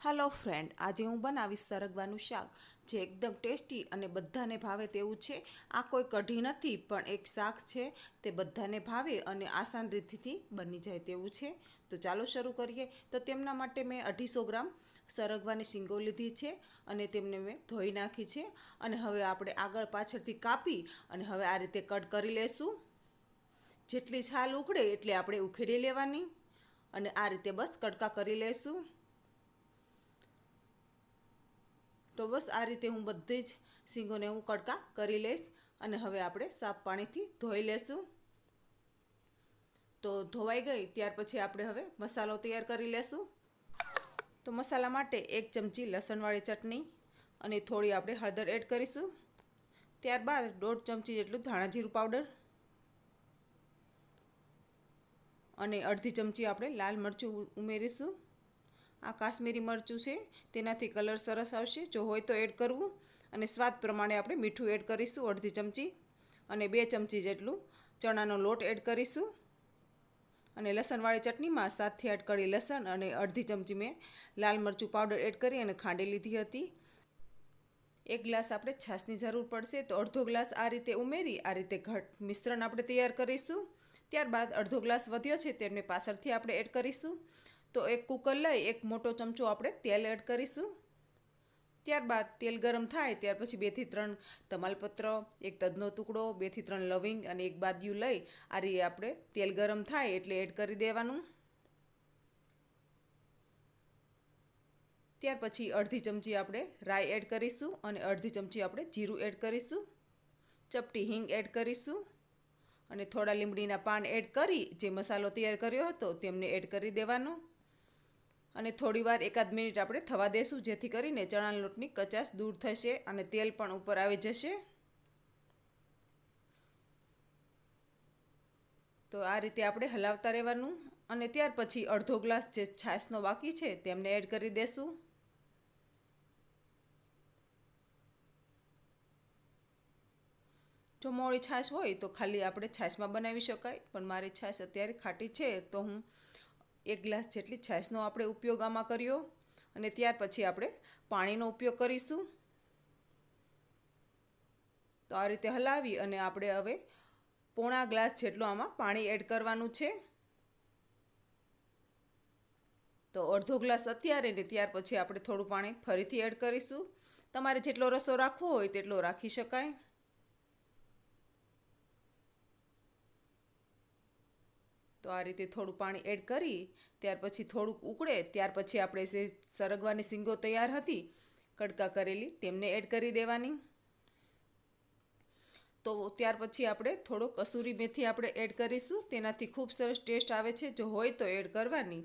Hello friend, आज हूँ बनावीश सरगवानु शाक जे एकदम टेस्टी અને બધાને ભાવે તેવું છે। આ કોઈ કઢી નથી પણ એક શાક છે તે બધાને ભાવે અને આસાન રીતથી બની જાય તેવું છે। તો ચાલો શરૂ કરીએ। તો તેમના માટે મેં 250 ગ્રામ સરગવાની શીંગો લીધી છે અને તેમને મેં ધોઈ નાખી છે અને હવે આપણે આગળ પાછળથી કાપી અને હવે આ રીતે કટ કરી લેશું। જેટલી છાલ ઉખડે એટલે આપણે ઉખેડી લેવાની અને આ રીતે બસ કટકા કરી લેશું। तो बस आ रीते हूँ बधी ज सींगोने हूँ कड़का करी लईश अने हवे आपणे साफ पाणीथी धोई लेशुं। तो धोवाई गई त्यार पछी आपणे हवे मसालो तैयार करी लेशुं। तो मसाला माटे 1 चमची लसणवाળી चटनी अने थोड़ी आपणे हळदर एड करीशुं। त्यारबाद 1.5 चमची जेटलुं धाणा जीरुं पाउडर अने अर्धी चमची आपणे लाल मरचुं उमेरीशुं। आ काश्मीरी मरचुं छे तेनाथी कलर सरस आवशे, जो होय तो एड करवुं। अने स्वाद प्रमाणे आपणे मीठुं एड करीशुं अर्धी चमची अने 2 चमची जेटलुं चणानो लोट एड करीशुं। अने लसणवाળી चटनीमां 7 થી 8 कળી लसण अने अर्धी चमची में लाल मरचुं पाउडर एड करी अने खांडी लीधी हती। 1 ग्लास आपणे छाशनी जरूर पड़शे, तो अर्धो ग्लास आ रीते उमेरी आ रीते घट मिश्रण आपणे तैयार करीशुं। त्यारबाद अर्धो ग्लास वध्यो छे तेने पाछळथी आपणे एड करीशुं। तो एक कुकर लई 1 मोटो चमचो आपणे तेल एड करीशुं। त्यारबाद तेल गरम थाय त्यार पछी 2 થી 3 तमालपत्र, 1 तजनो टुकड़ो, 2 થી 3 लविंग अने 1 बादिયું लई आ रीते आपणे तेल गरम थाय एटले एड करी देवानुं। त्यार पछी अर्धी चमची आपणे राई एड करीशुं अने अर्धी चमची आपणे जीरुं एड करीशुं। चपटी हींग एड करीशुं अने थोड़ा લીમડીના पान एड करी जे मसालो तैयार कर्यो हतो तेमने एड करी देवानो અને થોડીવાર એકાદ મિનિટ આપણે થવા દેશું, જેથી કરીને ચણાના લોટની કચાશ દૂર થશે અને તેલ પણ ઉપર આવી જશે। તો આ રીતે આપણે હલાવતા રહેવાનું અને ત્યાર પછી અડધો ગ્લાસ જે છાશનો બાકી છે તેમને એડ કરી દેશું। જો મોળી છાશ હોય તો ખાલી આપણે છાશમાં બનાવી શકાય, પણ મારી છાશ અત્યારે ખાટી છે તો હું 1 ગ્લાસ જેટલી છાશનો આપણે ઉપયોગ આમાં કર્યો અને ત્યાર પછી આપણે પાણીનો ઉપયોગ કરીશું। તો આ રીતે હલાવી અને આપણે હવે પોણા ગ્લાસ જેટલું આમાં પાણી એડ કરવાનું છે। તો અડધો ગ્લાસ અત્યારે ને ત્યાર પછી આપણે થોડું પાણી ફરીથી એડ કરીશું। તમારે જેટલો રસો રાખવો હોય તેટલો રાખી શકાય। તો આ રીતે થોડું પાણી એડ કરી ત્યાર પછી થોડુંક ઉકળે ત્યાર પછી આપણે જે સરગવાની શીંગો તૈયાર હતી કડકા કરેલી તેમને એડ કરી દેવાની। તો ત્યાર પછી આપણે થોડો કસૂરી મેથી આપણે એડ કરીશું, તેનાથી ખૂબ સરસ ટેસ્ટ આવે છે, જો હોય તો એડ કરવાની।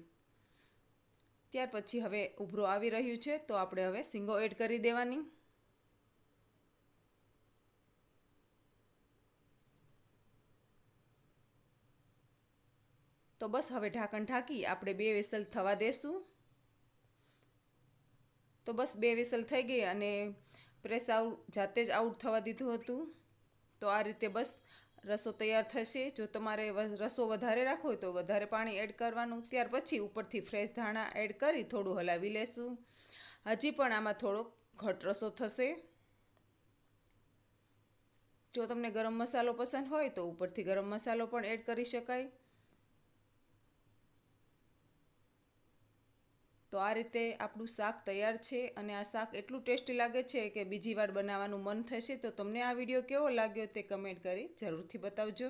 ત્યાર પછી હવે ઉભરો આવી રહ્યું છે તો આપણે હવે શીંગો એડ કરી દેવાની। तो बस हवे ढाकण ढाकी आपणे 2 विसल थवा देशुं। तो बस 2 विसल थई गई अने प्रेस आउट जाते ज आउट थवा दीधुं हतुं। तो आ रीते बस रसो तैयार थशे। जो तमारे रसो वधारे राखवो होय तो वधारे पाणी एड करवानुं। त्यार पछी उपरथी फ्रेश धाणा एड करी थोडुं हलावी लेशुं। हजी पण आमां थोड़ो घट रसो थशे। जो तमने गरम मसालो पसंद होय तो उपरथी गरम मसालो पण एड करी शकाय। तो आ रीते आपणुं शाक तैयार छे अने आ शाक एटलुं टेस्टी लागे छे के बीजी वार बनाववानुं मन थशे। तो तमने आ विडियो केवो लाग्यो ते कमेंट करी जरूरथी बतावजो।